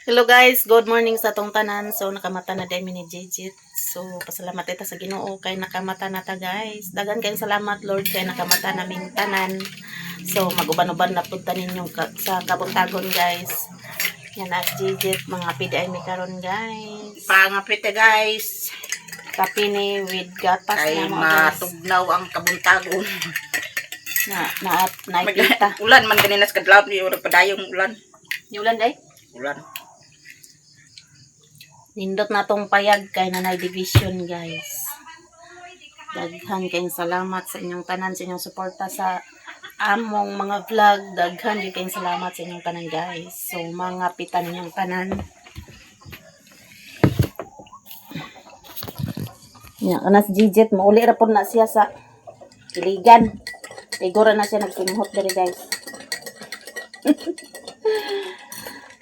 Hello guys, good morning sa tong tanan. So nakamata na dai ni Jijit. So pasalamat ita sa Ginoo kay nakamata na ta guys. Dagan kayong salamat Lord kay nakamata naming tanan. So maguban-uban na pud ninyong sa kabuntagon guys. Yan at Jijit mga PDI mi karon guys. Pangapit guys. Kape ni with gatas Kay na mo guys. matugnaw ang kabuntagon. Nakita. Ulan man ganina sa kadlaw ni ora padayong ulan. Yulan day. Ulan. Nindot na tong payag kay nanay division guys. Daghan kayong salamat sa inyong tanan, sa inyong suporta sa among mga vlog. Daghan kayong salamat sa inyong tanan guys. So mga pitan ninyong tanan. Nya kanas Jijit mauli ra pud na siya sa kiligan. Igora na siya nagsimhot diri guys.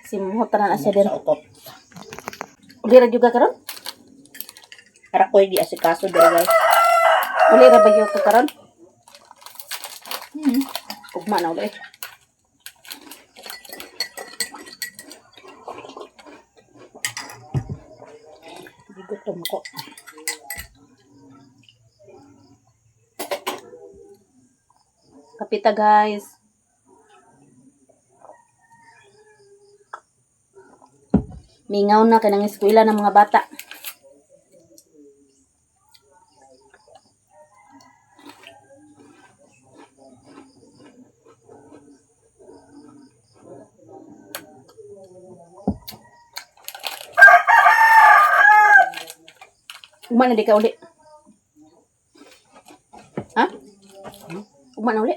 Simhot na siya diri. Uli ra juga karon? Para koy di asikaso diri guys. Uli ra ba gyud ka karon? Ugma na uli. Gutom ko. Kapita guys. Mingaw na kanang eskwela ng mga bata. Ugma na di ka uli. Ha? Ugma na uli.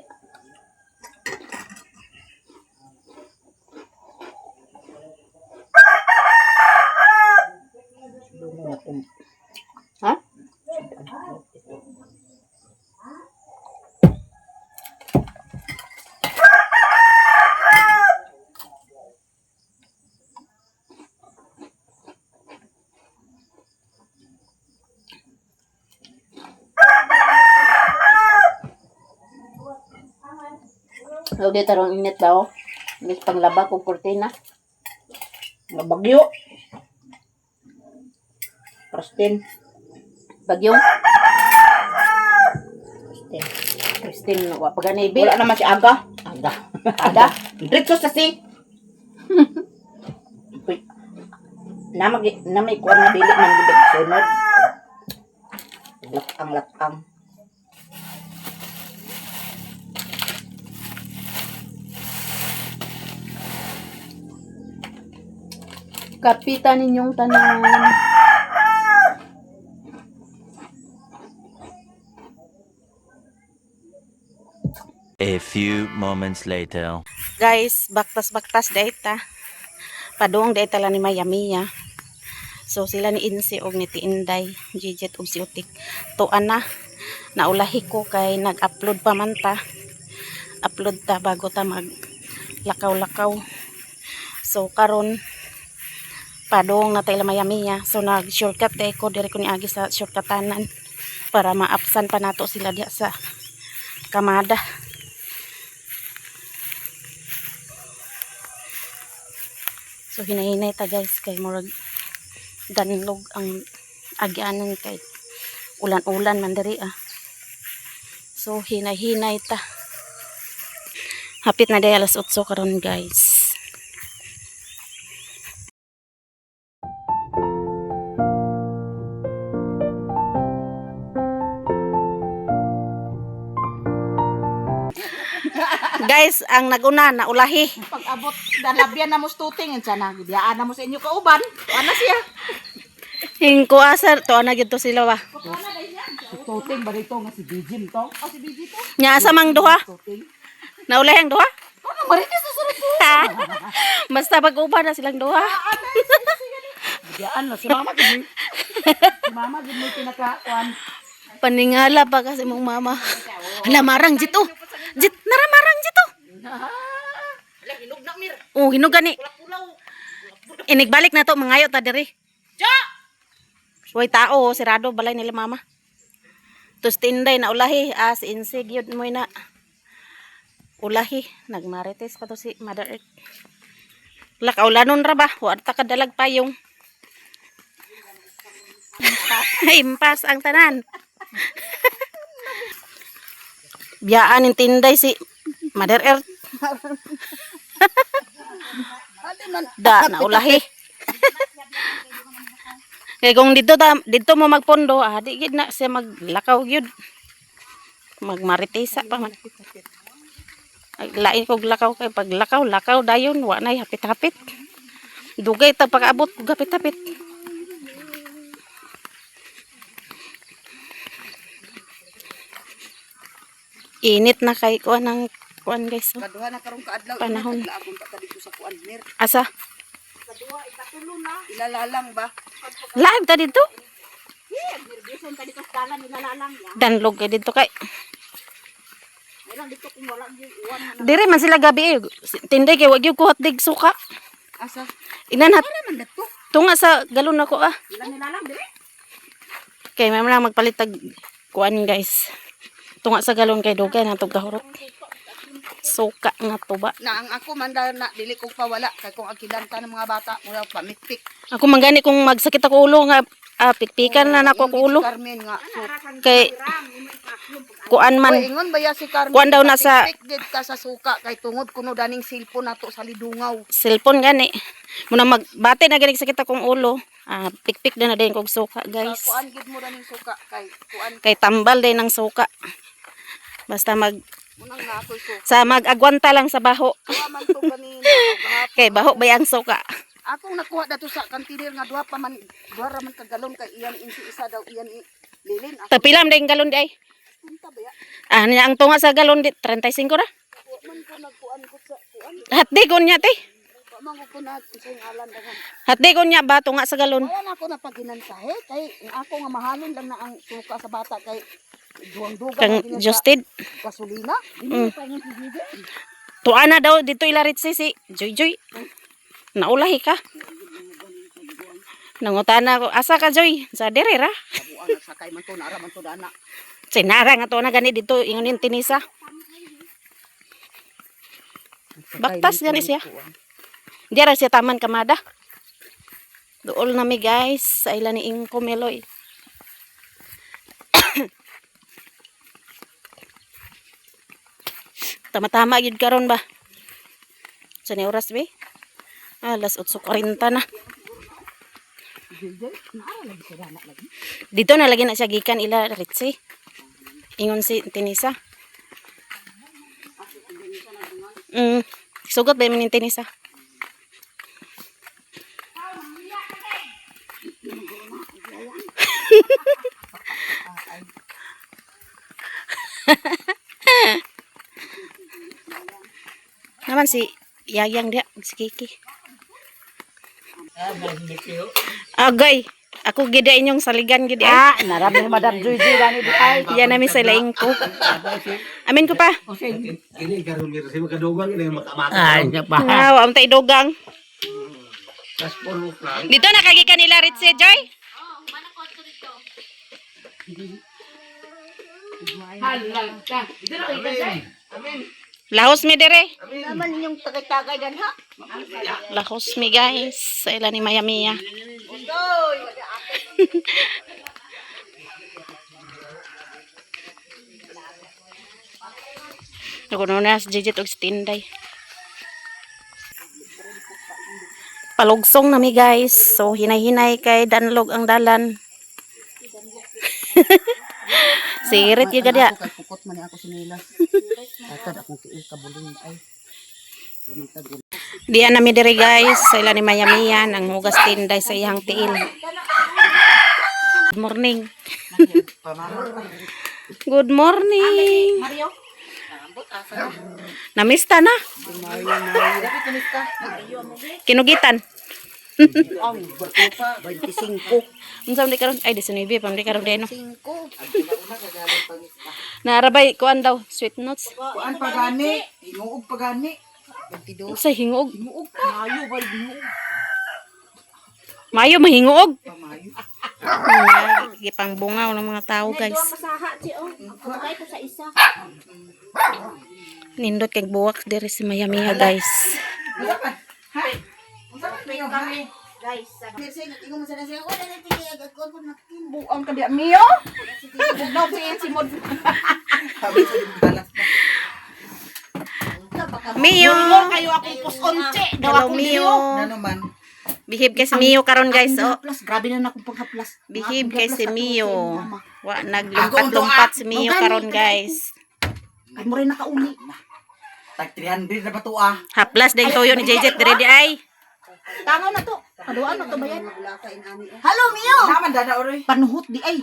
Ha? Lagi tarong init daw. Ilis panglaba kong kurtina. Bagyo. Prestin. Bagyong. Prestin. Christine, wa pa ganay bil. Wala naman si Aga. Aga. Ada. Dritso sa si. Namay kuan nga dili man gid sunod. Latang. Kapitan ninyong tanan. A few moments later. Guys, baktas-baktas dayta. Padung dayta la ni Mayamiya. So sila ni Insi og ni Tiinday, Jijit og si Utik. Tuan na naulahi ko kay nag-upload pa man ta. Upload ta bago ta mag lakaw-lakaw. So karon padung na tayo Mayamiya. So nag-shortcut day ko diri ko ni agi sa shortcutanan para maapsan pa nato sila diha sa kamada. So hinahinay ta guys kay murag danlog ang agyanan kay ulan-ulan man diri ah. So hinay-hinay ta. Hapit na day alas 8 karon guys. Guys, ang naguna na ulahi. Pag abot dalabyan na mo stuting sana gidiyaan na mo sa inyo kauban. Ana siya. Hingko asar to na gid to sila ba. Stuting ba dito nga si Bijim to? O si Bijim to? Nya asa mang duha? Stuting. Naulahi ang duha? Ano marites sa sunod to? Basta pag-uban na silang duha. Gidiyaan na si mama gid. Si mama gid mo pinaka-kuan. Paningala pa kasi mong mama. Hala marang jito. Jit naramarang jito. Ala hinog na mir. Oh, hinog gani. Pulaw. Inigbalik na to mangayo ta diri. Ja. Way tao sirado balay nila mama. Tus tinday na ulahi as insig yun mo na. Ulahi nagmarites pa to si Mother Earth. Lakaulanon ra ba? Wa ta kadalag payong. Impas ang tanan. Biyaan ng tinday si Mother Earth. Da naulahi. Kaya kung dito mo magpondo, di gid na siya maglakaw gyud. Magmaritisa pa man. Ay, lain kog lakaw kay pag lakaw dayon wa nay hapit-hapit. Dugay ta pag-abot hapit-hapit. Init na kay kuan ng kuan guys. Oh. Kaduha na karong kaadlaw Panahon. Laagong ka dito sa kuan mir. Asa? Kaduha ikatulo na. Ilalalang ba? Laag ta dito. Birbison ka dito sa dalan ilalalang ya. Danlog kay dito kay. Ilang dito kung wala gyud uwan na. Dire man sila gabi eh. Tinday kay wag gyud kuhat dig suka. Asa? Inanhat Ano man dito? tunga sa galon ako ah. Ilang nilalang dire? Kay may lang magpalit tag kuan guys. Tunga sa galon kay dugay na tog kahurot. Suka nga tuba. Na ang ako man na dili ko pa wala kay kung agilanta ng mga bata mura pamikpik. Ako manggani kung magsakit ako ulo nga pikpikan na nako ko ulo. Carmen nga. Kay kuan man. Oy, ingon ba ya si Carmen? Kuan daw na sa- Pikpik gid ka sa suka kay tungod kuno daning cellphone nato sa lidungaw. Cellphone gani. Muna magbate na gani sakit akong ulo. Pikpik na din kog suka guys. Kuan gid mo daning suka kay kuan Kay tambal din ng suka. Basta munang na ako'y suka. sa mag-agwanta lang sa baho. Kuha man to kanina. Gahapon. Kay baho ba ang suka? Akong nakuha dato sa kantinir nga duha ra man kagalon kay iyan insi isa daw iyan lilin. Ako Tapilam din galon di ay. punta ba ya? Niya ang tunga sa galon di 35 ra. Wa man ko nagkuan ko sa kuan. Hatdi kon niya te. Wa man ko na unsay ngalan dagan. Hatdi kon niya ba tunga sa galon. Wala na ako na paginansahe kay ako nga mahalin lang na ang suka sa bata kay duwang-dugang Kang na din sa Justed. gasolina. Mm. Hindi pa nga sigigil. Tuana daw dito ilarit si Joy Joy. Naulahi ka. Nangutana ko, asa ka Joy? Sa dire ra. Kabuan na sakay man to nara man to dana. Sinara nga to na gani dito ingon yung tinisa. Baktas gani siya. Diara siya taman kamada. Dool nami guys sa ila ni Ingko Meloy. Tama-tama yun karon ba? Sa ni oras be? Alas 8:40 na. Dito na lagi na siya gikan ila Ritzy. Ingon si Tinisa. Sugot ba yung Tinisa? Naman si Yayang dia, si Kiki. Agay, ako gida inyong saligan gid ay. Narami Madam Joy Joy gani di ay. Yan namin sa laing ko. Amin ko pa. Ini karon mir sa makadugang ini makamata. Ay, nya pa. Wow, am tay dogang. Tas puro plan. Dito na kagi kanila Ritzy Joy. Halang ka. Dito na kita. Lahos mi dire. Naman yung tagay-tagay gan ha. Lahos mi guys. Sa ila ni Maya Mia. Oy, Nakuno na si Jijit og si Tinday. Palugsong nami guys. So hinay-hinay kay danlog ang dalan. Sirit yung gadya. Kay pukot man ni ako sinila. Tatad akong tiil kabuling ay. Diyan nami dire guys. Sa ila ni Maya Mia nang hugas Tinday sa iyang tiil. Good morning. Good morning. Mario. Namista na. Kinugitan. Ang berkupa 25. Unsa di karon? Ay 19 pa di karon deno. 5. Narabay kuan daw sweet notes. Kuan pagani, inuog pagani. 22. Sa hingog. Inuog mayo ba inuog? Mayo mahingog. Pamayo. Gipang bungaw ng mga tao guys. Nindot kay buwak diri si Maya Mia guys. Mio kami. Guys, Mirsi, ingon mo sa nasiya. Wala na tingin agad ko nakin. Buang ka di Mio. Bugnaw si Mod. Mio. Kayo ako pusonche. Hello, Mio. Ano man? Behave kay si Mio karon guys, oh. Plus, grabe na akong paghaplas. Behave kay si Mio. Wa naglumpat-lumpat si Mio karon guys. Ay mo rin nakauli. Tag 300 na ba to ah? Haplas din toyo ni JJ dire di ay. Tangaw na to. Kaduan na to ba yan? Hello, Mio! Naman dana oroy. Panuhot di ay.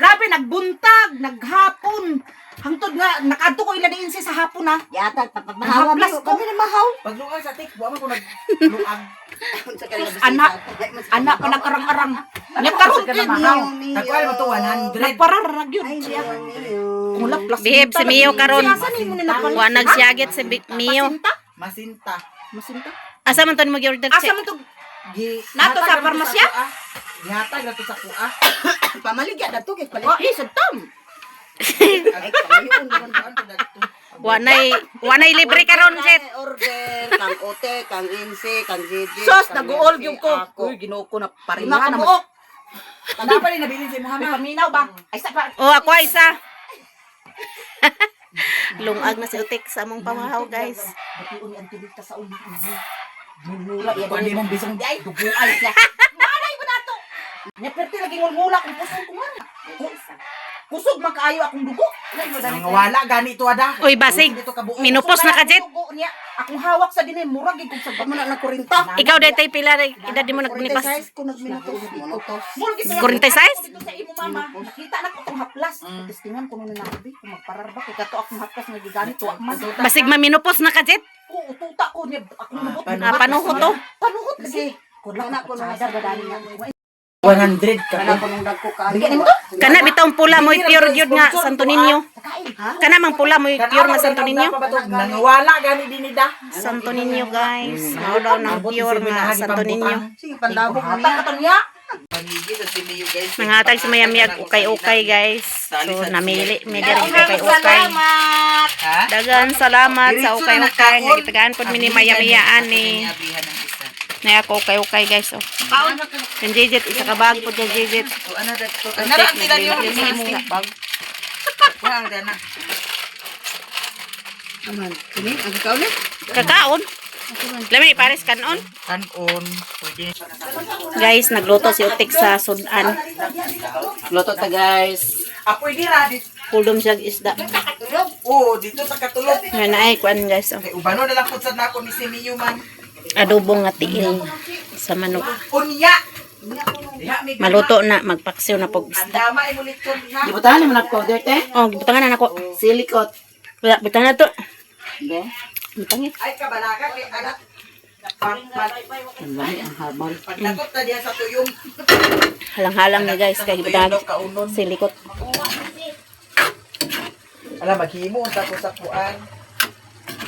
Grabe nagbuntag, naghapon. Hangtod nga nakadto ko ila diin sa hapon na. Yata, papagmahawa Haplas Mio. ko. Kami na mahaw. Pagluag sa tik, buwa man ko nagluag. Anak pa nagkarang-arang. Nagkaroon din. Takwal mo to 100. Nagpararag yun. Ay, Mio. Kula plus. Behave si Mio karon. Siyasan mo nila pala. Wa nagsiyagit si Mio. Masinta. Masinta. Asa man to mo gi-order Asa si? man to? Nato sa parmasya? Gihatag na to sa kuha. Pamaligya na to. Kaya palit. Oh, isod tom. Ay, kamayon. Wa nay libre karon jet. Order, kang ote, kang inse, kang jeje. Sos, nag-uol yung ko. Uy, ginuo ko na pareha Lima ka na. buok. Tanda pa rin nabilin si Muhammad. Paminaw ba? Ay, sa pa. Oh, ako ay isa. Lungag na si Utik sa among pamahaw guys. Bati uli ang tubig ka sa uli. Nunula, iya kundi mong bisong di ay. Dubuay siya. Nanay mo na to. Neperti lagi ngulmula kung pusong ko nga. Kusog makaayo akong dugo. Nga wala gani ito ada. Uy, basig. Minupos na ka jet. Akong hawak sa dinay murag gid sa Pag mo na nakurinta. Ikaw dai tay pila ray edad mo naglipas. 46 ko nagminuto. Murag gid. 46? Dito sa imo mama. Nakita na ko akong haplas. Testingan ko na nakabi kung magpararba kay kato akong haplas nga gigani tuwa man. Basig maminupos na ka jet. Oo, tuta ko niya akong lubot. Panuhot to. Panuhot Kasi, Kula na ko nung sa sa gadani nga. 100 Kana ko nung dagko ka. Bigyan mo to? Kana bitong pula mo pure gyud nga Santo Niño. Ha? Kana mang pula mo pure nga Santo Niño. Nangawala gani dinida. Santo Niño guys. Mao daw ng pure nga Santo Niño. Sige, pandabog mo Hata niya. ka to niya. Nangatag si Mayamiyag ukay-ukay guys. So namili mi diri ukay-ukay. Dagan salamat sa ukay-ukay nga gitagaan pod mi ni Mayamiyaan ni. Na ako ukay-ukay guys oh. Yung Jejit isa ka bag pod yung Jejit. Naraan sila yung bag. Wala dana. Aman. Kini, ang ikaw ulit? Kakaon. Lami pares kanon. Kanon. Pwede. Guys, nagluto si Utik sa sudan. Luto ta guys. Pwede ra dito. Pulom siya isda. Oo, dito sa katulog. Nga na ay kuan guys oh. Kay ubano na lang pud sad nako ni si Miyo man. Adobong nga tiil sa manok. Unya. Diha mi. Maluto na, magpaksiw na pog isda. Andama imo litson diha. Ibutahan mo na ko, derte. Oh, butangan na nako. Silikot. Wala, butangan na to. Hindi. Butangin. Ay kabalaga kay anak. Ang laki ang habal. Pagdakot ta diha sa tuyong. Halang-halang ni guys kay butangan. Kaunon. Silikot. Ala maghimo unta ko sa kuan.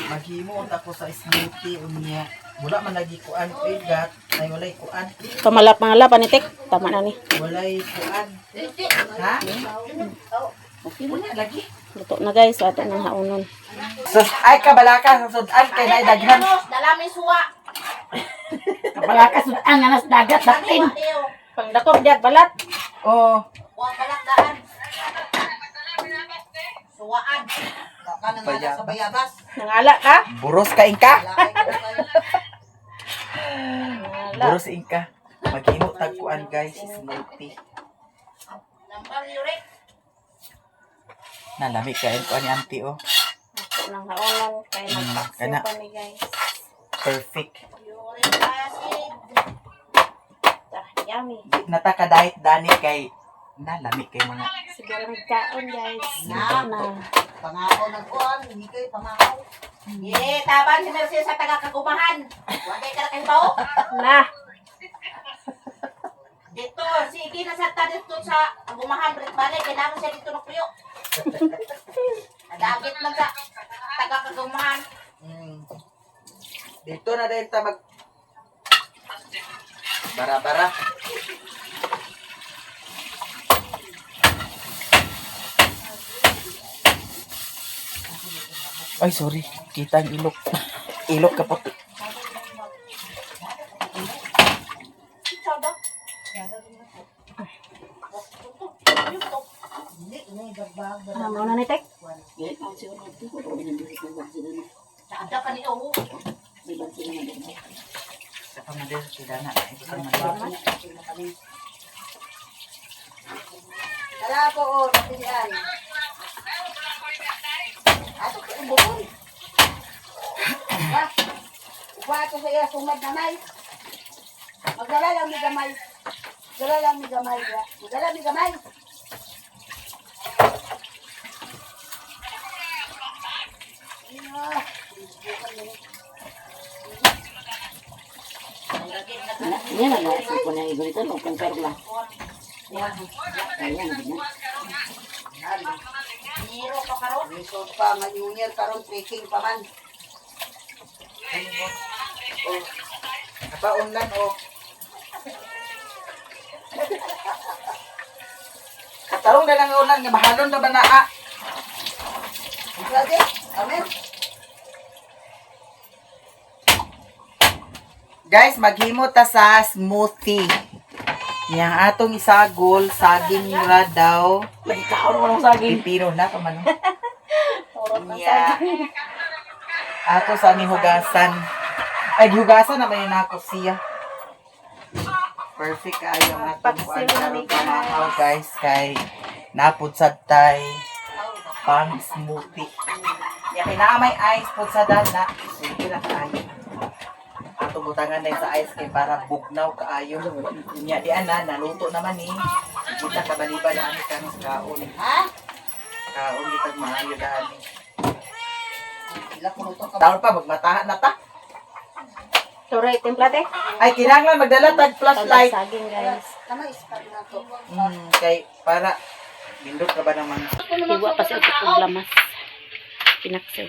Maghimo unta ko sa smoothie unya. Wala man lagi kuan pigat, ay walay kuan. Kamalap-malap ni Tik. Tama na ni. Walay kuan. Ha? Okay mo na lagi. Luto na guys, ato nang haunon. So, ay kabalaka sa sudan kay nay daghan. Dalami suwa. Kabalaka sudan nga nas dagat datin. Pangdakop diat balat. Oh, Huwag balakdaan. Suwaan. Baka nang anak sa bayabas. Nangala ka? buros ka ingka. Lakay ko kayo. Buros ingka. Maghimo tag kuan guys, smoothie. Nampang yurik. Nalami kain kuan ni auntie oh. Ato nang haunon kay magpaksiw kana. pa ni guys. Perfect. Yurik acid. Yummy. Di nataka diet dani kay nalami kay mga Siguro magkaon guys. Na. Na. Pangako ng kuwan. Hindi kayo pangako. Ye, taban si Mercedes sa taga-kagumahan. Huwag kayo karakaibaw. Na. Dito, sige na sa dito sa kagumahan. Balik-balik. Kailangan siya dito ng puyo. Nadagit lang sa taga-kagumahan. dito na din ta mag bara-bara. Ay, sorry. Kita ang ilok. Ilok kaputi. na din sila na. Ito sa mga. Kala ko, napilian. Ato ko yung bukol. Uwa ko sa iya, sumad na may. Magdala lang ni gamay. Magdala lang ni gamay. Magdala ni gamay. Yan na nga, ko na yung ganito, no, kung perla. Ayan, ganyan. Resort pa, ngayunir karon trekking pa man. Napaunlan o. Katarong na lang ulan, nga mahalon na ba na Grabe, amen. Guys, maghimo ta sa smoothie. Yang atong isagol, saging ra daw. Nagkakaroon ko ng saging. Pipino na pa man. Yeah. Ato sa aming hugasan. Ay, hugasan naman yun ako siya. Perfect kayo ang atong kuwan guys. Kay napod sa tay pang smoothie. Yan, kinaamay ice po sa dana. Sige na kayo. Ato butangan na sa ice cream para bugnaw kaayo. Nya di ana naluto naman ni. Kita kabaliba na ani kan sa kaon. Ha? Kaon kita maayo dani. Sila ko to ka. Taon pa magmatahan na ta. Turay, template. Ay kinahanglan magdala tag flashlight. Saging, guys. Tama ispat na to. Kay para bindot ka ba naman. Hiwa pa sa ito kong lamas. Pinakse.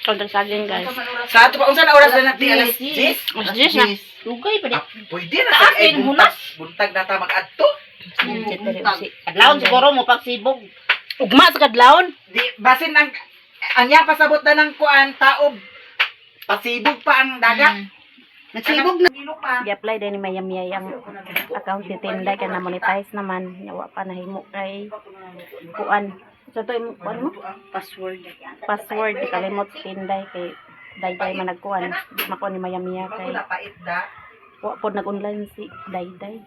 Counter saging, guys. Sa ato pa unsa na oras na natin alas 10? Mas Diyos na. Lugay pa di. Pwede na sa ay buntag. Buntag na ta mag-adto. Kadlawon siguro mo pagsibog. Ugma sa kadlawon. Di basin ang anya pasabot na ng kuan taob. Pasibog pa ang dagat. Nagsibog na. Gi-apply din ni Mayamiyay ang account ni Tinday kaya na-monetize naman. Yawa pa nahimo kay kuan. So to yung kuan mo? Password. Password. Kalimot si Tinday kay Dayday man nagkuan. Di makuha ni Mayamiya kay Wala pa itda. wa po nag-online si Dayday.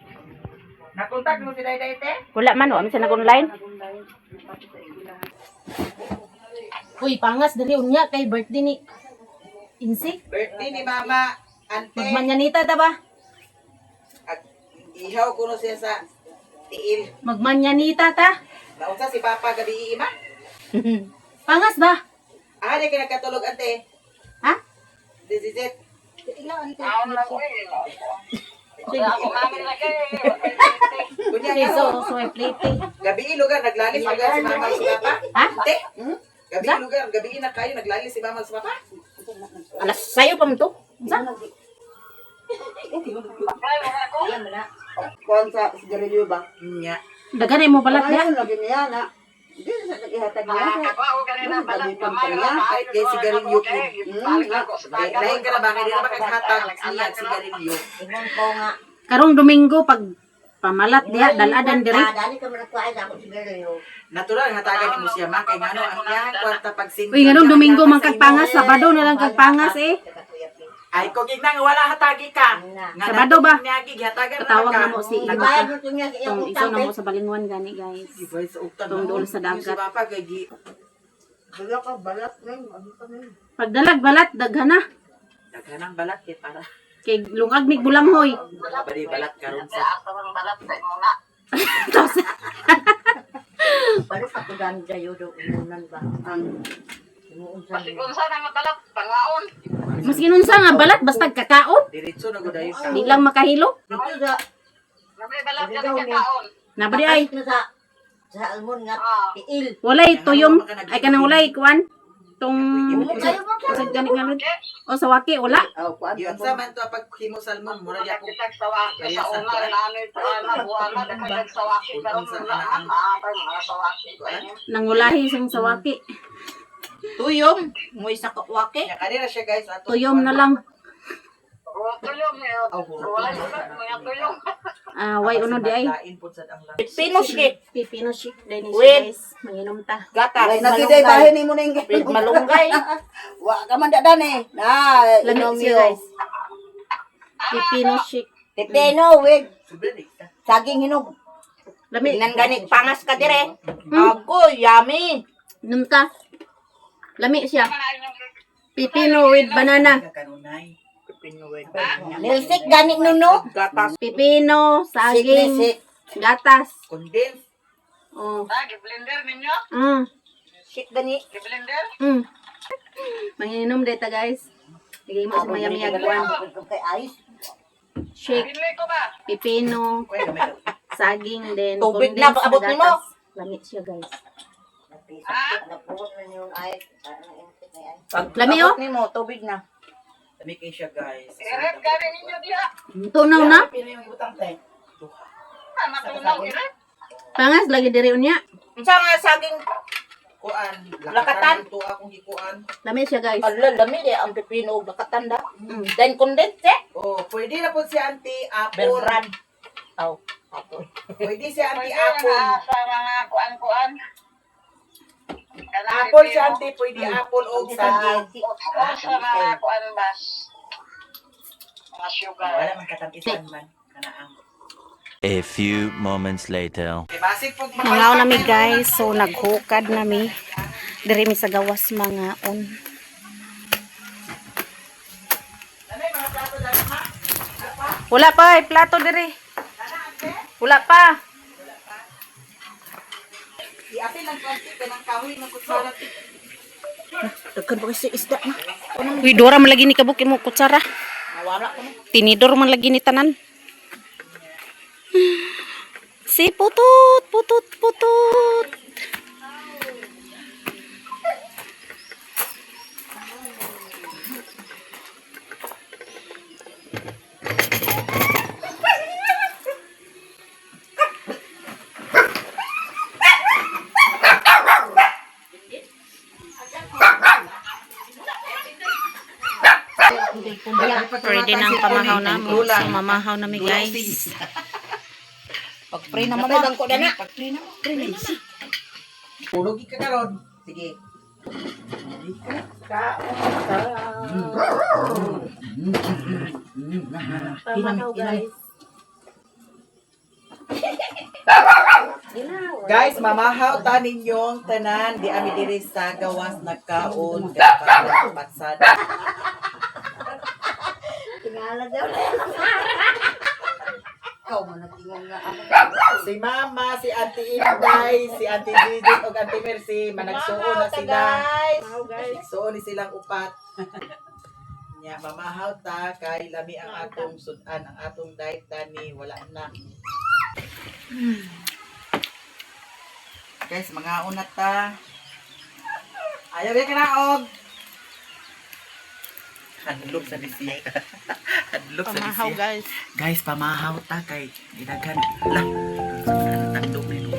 Nakontak mo si Dayday te? Wala man, wa man siya nag-online. Uy, pangas dali unya kay birthday ni Insi. Birthday ni Mama Ante. Magmanyanita ta ba? At ihaw ko no siya sa tiil. Magmanyanita ta. Naunsa si Papa gabi ima? Pangas ba? Ah, di ka nagkatulog ante. Ha? This is it. Kunya Okay, nga. so I plating. Gabi lugar naglalis lugar si Mama sa Papa. Ha? Ante. Gabi lugar, gabi na kayo naglalis si Mama sa Papa. Alas sayo pa mo to. Sa? Kuan sa sigarilyo ba? Nya. Daganay mo balat niya. Ayun, lagi niya na. Hindi sa ihatag niya. Balikan pa niya. Kahit kay sigarilyo po. Nga. Lain ka na ba? Kaya di na ba kaghatag siya sigarilyo? Ingon ko nga. Karong Domingo pag pamalat diha daladan diri. Dali ka man kuha ako sigarilyo. Natural hatagan mo siya ma kay ngano ang iyang kwarta pag Uy, nganong Domingo man kag pangas, Sabado na lang kag pangas eh. Ay kung gigna nga wala hatagi ka. Sabado ba? Niya hatagan Tatawag na mo si Imo. Bayad mo niya sa iyang Tong iso utang. na mo sa balingon gani, guys. Tong doon sa dagat. Si Papa kay gi Wala ka balat na yun. Ano ka na yun? Pag dalag balat daghan na. daghanang balat kay para Kay lungag mig bulamhoy. bali balat karon sa Tapos Balat ako dami kayo doon. Inunan ba? Ang inuunsan mo. mas kinunsa nga balat basta kakaon. diretso na gud ayo ka. Di lang makahilo. Dito sa... Nabaligaw niya. Nabari ay Na sa almon nga. Tiil. walay tuyom ay kanang walay kuan. Tong sa gani nga rin. O sa waki wala. Oh, kuan. Yun sa man to pag himo salmon mura ya ko. Nangulahi sing sa waki. Tuyom. Mo isa ka wake. Ya kanina siya guys ato. Tuyom na lang. Way uno di ay. Lain pud sad ang Pinos ki. Pipino chic din Wait. guys. Manginom ta. Gatas. Ay, nagiday bahin ni mo na yung Malunggay. Wa ka man dadan eh. Na, Lamig inom siya yun. guys. Pipino shake. Pipino with saging hinog. Lami. Tingnan ganit pangas ka dire. Ako, yummy. Inom ka. Lami siya. Pipino with banana. Kanunay. Nilsik ganit nuno. Gatas. Pipino, saging, Sik. gatas. Condense. Oh. Blender ninyo? Sik gani. Mm. Manginom dito guys. Bigay mo sa mayami agwan. Kay ice. Shake. Pipino, saging, then Tubig na, condensed abot na ni mo. gatas. Lami siya guys. Lami, oh. Abot ni mo, tubig na. Dami kayo siya guys. Tunaw na. Pino yung ibutang tayo. Pangas lagi diri unya. Unsa nga saging Kuan. Lakatan. Ito akong hikuan. Lami siya guys. ala lami di ang pipino ug lakatan da. Then condense. Oh, pwede na po si Auntie Apple. Berbrand. Aw. Apple. Pwede si Auntie Apple. Sa mga kuan-kuan. Apple si Auntie, pwede apple o saging. Sa mga kuan bas. Wala man katamisan man. Kanaang. A few moments later. Basig pag Nangaw nami guys. So naghukad nami. Diri mi sa gawas mga on. Wala pa plato diri. Wala pa. i-apil lang konti kanang kahoy ng kutsara. Daghan pa kasi isda na. Uy, dora man lagi ni kabuk mo kutsara. Nawala ko na. Tinidor man lagi ni tanan. Si putut, putut, putut. Ready ng pamahaw na mo. So, mamahaw na mi guys. Pag-pray na mama. Ko na. Pag-pray na mo. Pray na isa. Tulog ka karon. Sige. Pamahaw guys. Guys, mamahaw ta ninyong tanan di ami diri sa gawas nagkaon kapag patsada. Tingala daw. Ikaw mo natingal nga ako. Si Mama, si Auntie Inday, si Auntie Gigi ug Auntie Mercy managsuon na sila. Nagsuon ni silang upat. Nya mamahaw ta kay lami ang atong sudan, ang atong diet tani wala na. Guys, mga unat ta. Ayaw ba ka na og? Hadlok sa bisita. Hadlok sa Pamahaw bisita. guys. Guys, pamahaw ta kay gidaghan lang. Tandog nito.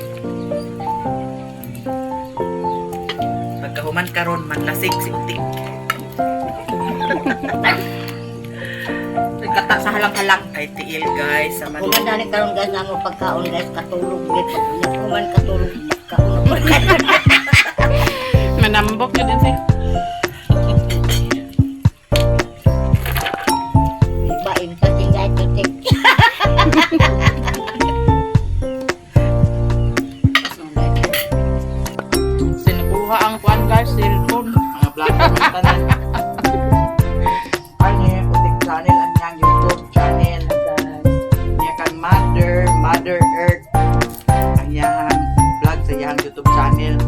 Pagkahuman karon manlasig si Utik. Nagkata sa halang-halang. Ay tiil guys sa man. Kuman dali karon guys nga mo pagkaon guys katulog gid pag kuman katulog kaon. Manambok yun din siya. Baim pa tingay titik. Sinukuha ang kuan guys, cellphone. Mga vlog mga tanan. Ano Utik channel ang yang YouTube channel. Niya kang Mother Earth. Ang yang vlog sa yang YouTube channel.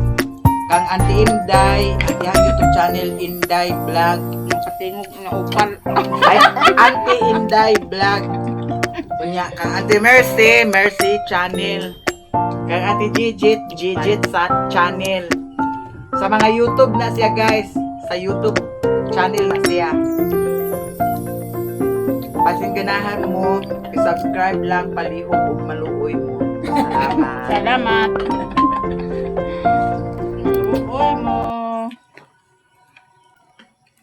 Kang Auntie Inday, ang yang YouTube channel Inday Vlog. Nakatingog na upal. Ay, Auntie Inday Vlog. Kunya, kang Auntie Mercy, Mercy Channel. Kang Auntie Gigit, Gigit sa channel. Sa mga YouTube na siya guys. Sa YouTube channel na siya. Pasing ganahan mo, i-subscribe lang, palihog ug maluoy mo. Salamat. Salamat. Uy mo.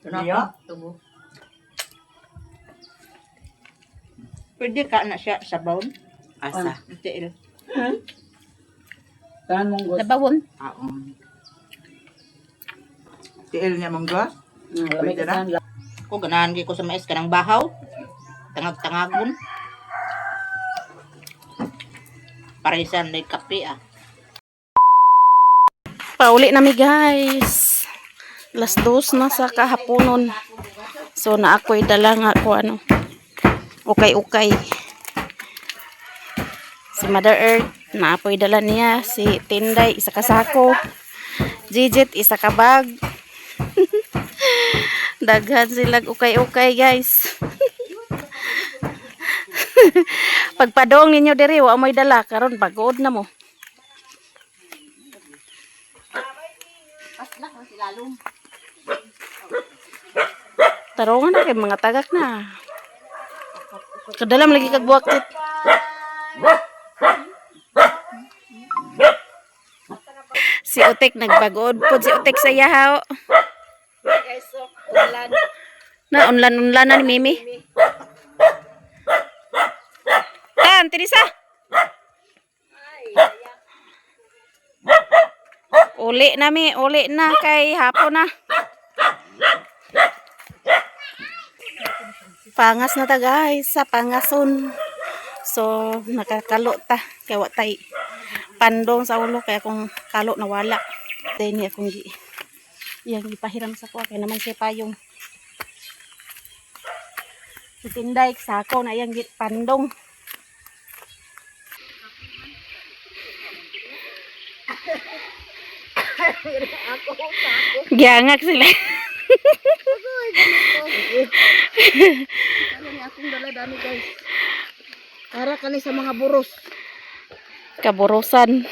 Niya? Pwede ka na siya sa baon. Asa? Tiil. Labawon. Tiil niya mong gas? Pwede na? Ko ganahan gyud ko sa mais kanang bahaw. Tangag-tangagon. Parisan may kape ah. Pauli na mi guys. Las 2 na sa kahaponon. So na ako'y dala nga ko ano. Ukay-ukay. Si Mother Earth, na ako'y dala niya. Si Tinday, isa ka sako. Gigit, isa ka bag. Daghan silang ukay-ukay guys. Pagpadong ninyo diri, wa mo'y dala. Karon pagod na mo. Tarongan na kay mga tagak na. Kadalam lagi kag buwakit. Si Utek nagpagod po si Utek sa yahaw. Na unlan na ni Mimi. Tan, Teresa. Uli na kay hapon na. Pangas na ta guys, sa pangason. So, nakakalo ta. Kaya wa tay pandong sa ulo. Kaya kung kalo na wala. Then, akong yang ipahiram sa kuha. Kaya naman siya payong. Itinday, sako na yang pandong. Giangak sila. Akong dala-dami guys. Para kani sa mga buros. Kaburusan.